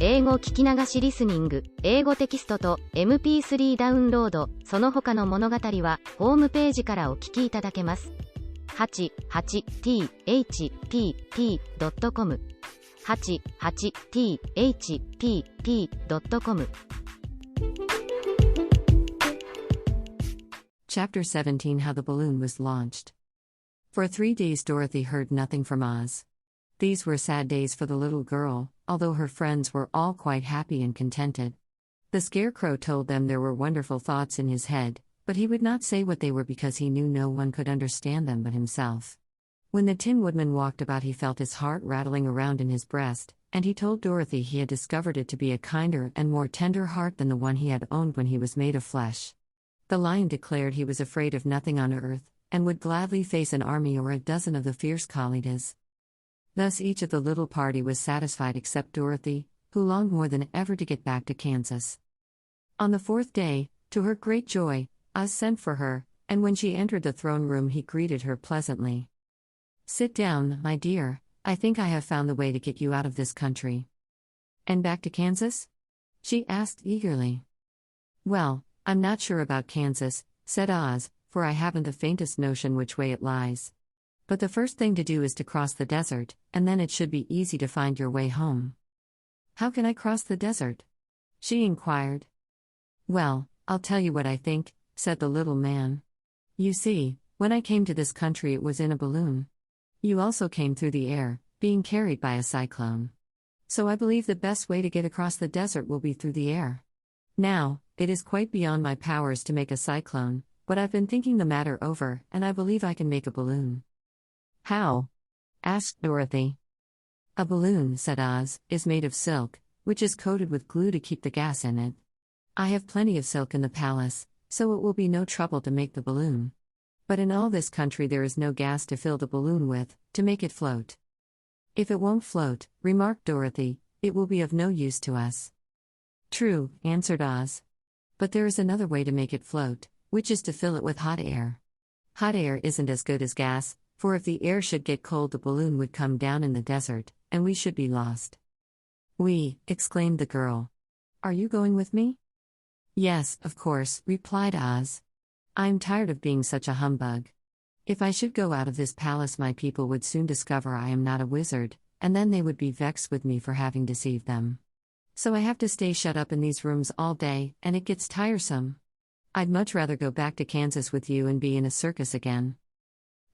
英語聞き流しリスニング、英語テキストと MP3 ダウンロード、その他の物語はホームページからお聞きいただけます。88thpp.com 88thpp.com Chapter 17 How the Balloon Was Launched. For 3 days Dorothy heard nothing from Oz. These were sad days for the little girl, although her friends were all quite happy and contented. The Scarecrow told them there were wonderful thoughts in his head, but he would not say what they were because he knew no one could understand them but himself. When the Tin Woodman walked about he felt his heart rattling around in his breast, and he told Dorothy he had discovered it to be a kinder and more tender heart than the one he had owned when he was made of flesh. The Lion declared he was afraid of nothing on earth, and would gladly face an army or a dozen of the fierce Kalidas. Thus each of the little party was satisfied except Dorothy, who longed more than ever to get back to Kansas. On the 4th day, to her great joy, Oz sent for her, and when she entered the throne room he greeted her pleasantly. "Sit down, my dear, I think I have found the way to get you out of this country." "And back to Kansas?" she asked eagerly. "Well, I'm not sure about Kansas," said Oz, "for I haven't the faintest notion which way it lies. But the first thing to do is to cross the desert, and then it should be easy to find your way home." "How can I cross the desert?" she inquired. "Well, I'll tell you what I think," said the little man. "You see, when I came to this country it was in a balloon. You also came through the air, being carried by a cyclone. So I believe the best way to get across the desert will be through the air. Now, it is quite beyond my powers to make a cyclone, but I've been thinking the matter over, and I believe I can make a balloon." "How?" asked Dorothy. "A balloon," said Oz, "is made of silk, which is coated with glue to keep the gas in it. I have plenty of silk in the palace, so it will be no trouble to make the balloon. But in all this country there is no gas to fill the balloon with, to make it float." "If it won't float," remarked Dorothy, "it will be of no use to us." "True," answered Oz. "But there is another way to make it float, which is to fill it with hot air. Hot air isn't as good as gas, for if the air should get cold the balloon would come down in the desert, and we should be lost." "We," exclaimed the girl. "Are you going with me?" "Yes, of course," replied Oz. "I'm tired of being such a humbug. If I should go out of this palace my people would soon discover I am not a wizard, and then they would be vexed with me for having deceived them. So I have to stay shut up in these rooms all day, and it gets tiresome. I'd much rather go back to Kansas with you and be in a circus again."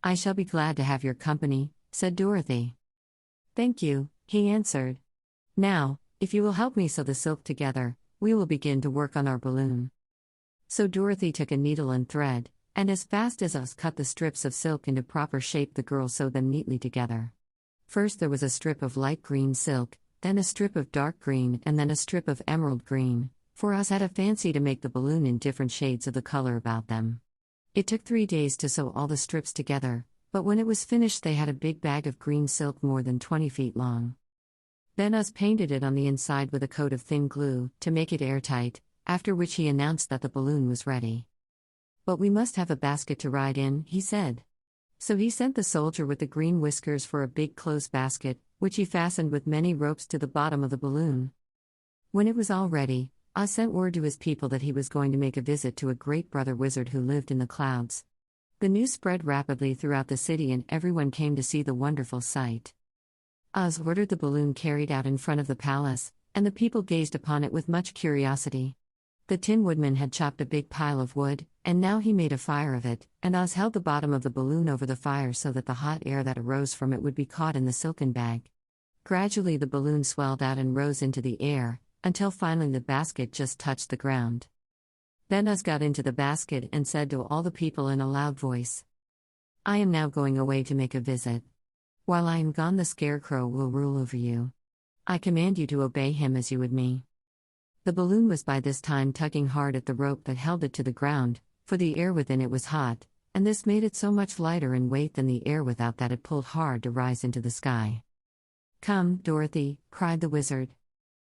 "I shall be glad to have your company," said Dorothy. "Thank you," he answered. "Now, if you will help me sew the silk together, we will begin to work on our balloon." So Dorothy took a needle and thread, and as fast as Oz cut the strips of silk into proper shape the girl sewed them neatly together. First there was a strip of light green silk, then a strip of dark green and then a strip of emerald green, for Oz had a fancy to make the balloon in different shades of the color about them. It took 3 days to sew all the strips together, but when it was finished they had a big bag of green silk more than 20 feet long. Then Oz painted it on the inside with a coat of thin glue, to make it airtight, after which he announced that the balloon was ready. "But we must have a basket to ride in," he said. So he sent the soldier with the green whiskers for a big clothes basket, which he fastened with many ropes to the bottom of the balloon. When it was all ready, Oz sent word to his people that he was going to make a visit to a great brother wizard who lived in the clouds. The news spread rapidly throughout the city and everyone came to see the wonderful sight. Oz ordered the balloon carried out in front of the palace, and the people gazed upon it with much curiosity. The Tin Woodman had chopped a big pile of wood, and now he made a fire of it, and Oz held the bottom of the balloon over the fire so that the hot air that arose from it would be caught in the silken bag. Gradually the balloon swelled out and rose into the air, until finally the basket just touched the ground. Then Oz got into the basket and said to all the people in a loud voice, "I am now going away to make a visit. While I am gone the Scarecrow will rule over you. I command you to obey him as you would me." The balloon was by this time tugging hard at the rope that held it to the ground, for the air within it was hot, and this made it so much lighter in weight than the air without that it pulled hard to rise into the sky. "Come, Dorothy," cried the wizard.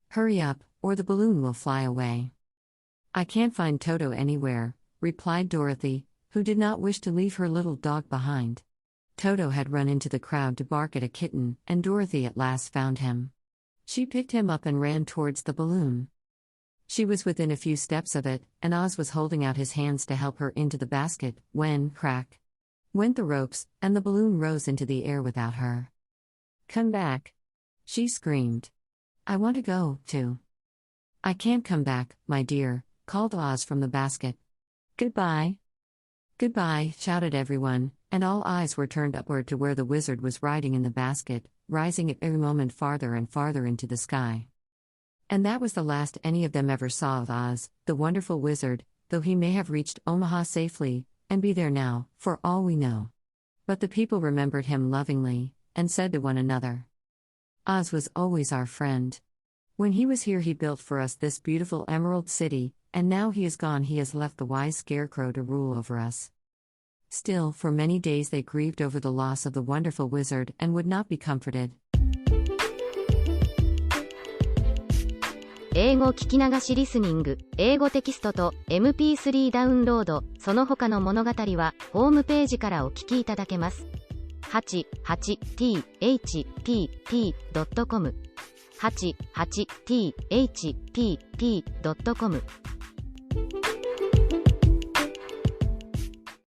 "Hurry up, or the balloon will fly away." "I can't find Toto anywhere," replied Dorothy, who did not wish to leave her little dog behind. Toto had run into the crowd to bark at a kitten, and Dorothy at last found him. She picked him up and ran towards the balloon. She was within a few steps of it, and Oz was holding out his hands to help her into the basket, when, crack, went the ropes, and the balloon rose into the air without her. "Come back!" she screamed. "I want to go, too." "I can't come back, my dear," called Oz from the basket. "Goodbye." "Goodbye," shouted everyone, and all eyes were turned upward to where the wizard was riding in the basket, rising at every moment farther and farther into the sky. And that was the last any of them ever saw of Oz, the wonderful wizard, though he may have reached Omaha safely, and be there now, for all we know. But the people remembered him lovingly, and said to one another, "Oz was always our friend. When he was here he built for us this beautiful Emerald City, and now he is gone he has left the wise Scarecrow to rule over us." Still, for many days they grieved over the loss of the wonderful wizard and would not be comforted. 英語聞き流しリスニング、英語テキストと MP3 ダウンロード、その他の物語はホームページからお聞きいただけます。88thpp.com 88thpp.com